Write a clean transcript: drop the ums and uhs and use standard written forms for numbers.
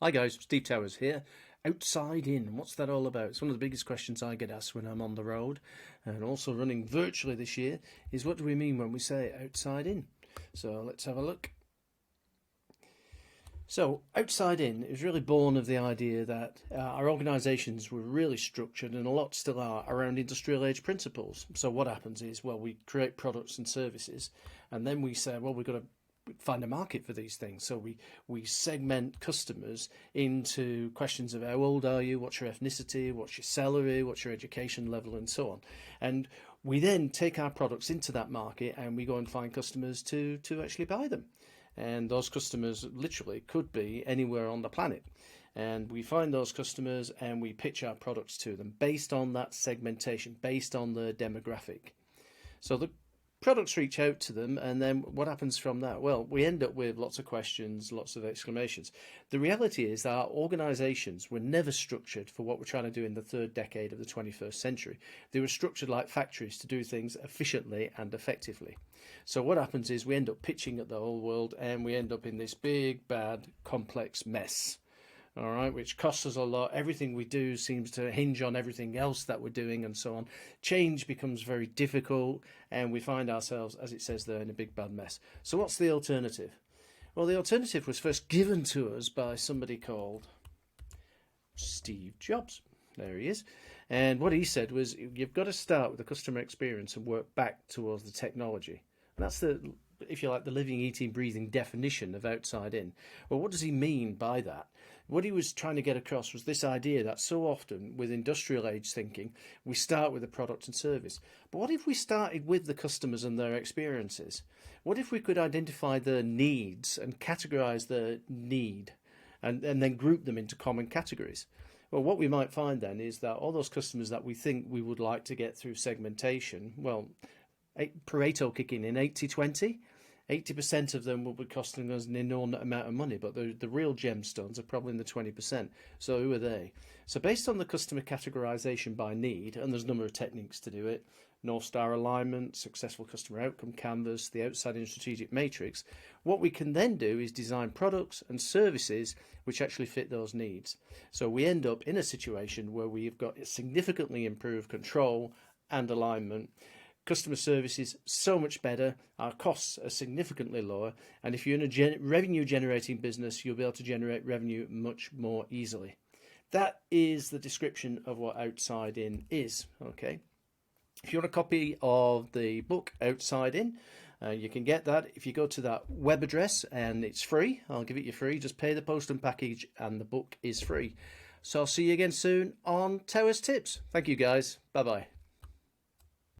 Hi guys, Steve Towers here. Outside in, what's that all about? It's one of the biggest questions I get asked when I'm on the road and also running virtually this year is what do we mean when we say outside in? So let's have a look. So outside in is really born of the idea that our organisations were really structured, and a lot still are, around industrial age principles. So what happens is, well, we create products and services and then we say, well, we've got to find a market for these things. So we segment customers into questions of how old are you, what's your ethnicity, what's your salary, what's your education level, and so on. And we then take our products into that market and we go and find customers to actually buy them. And those customers literally could be anywhere on the planet. And we find those customers and we pitch our products to them based on that segmentation, based on the demographic. So the products reach out to them, and then what happens from that? Well, we end up with lots of questions, lots of exclamations. The reality is that our organizations were never structured for what we're trying to do in the third decade of the 21st century. They were structured like factories to do things efficiently and effectively. So what happens is we end up pitching at the whole world and we end up in this big, bad, complex mess. All right, which costs us a lot. Everything we do seems to hinge on everything else that we're doing and so on. Change becomes very difficult and we find ourselves, as it says there, in a big bad mess. So what's the alternative? Well, the alternative was first given to us by somebody called Steve Jobs. There he is. And what he said was, you've got to start with the customer experience and work back towards the technology. And that's the, if you like, the living, eating, breathing definition of outside in. Well, what does he mean by that? What he was trying to get across was this idea that so often with industrial age thinking, we start with the product and service. But what if we started with the customers and their experiences? What if we could identify their needs and categorize their need and then group them into common categories? Well, what we might find then is that all those customers that we think we would like to get through segmentation, well, pareto kicking in 80-20. 80% of them will be costing us an inordinate amount of money, but the real gemstones are probably in the 20%. So who are they? So based on the customer categorization by need, and there's a number of techniques to do it, North Star alignment, successful customer outcome canvas, the outside-in strategic matrix, what we can then do is design products and services which actually fit those needs. So we end up in a situation where we've got significantly improved control and alignment. Customer service is so much better, our costs are significantly lower, and if you're in a revenue generating business, you'll be able to generate revenue much more easily. That is the description of what outside in is. Okay. If you want a copy of the book Outside In, you can get that if you go to that web address, and it's free. I'll give it you free. Just pay the post and package and the book is free. So I'll see you again soon on Towers Tips. Thank you guys. Bye bye.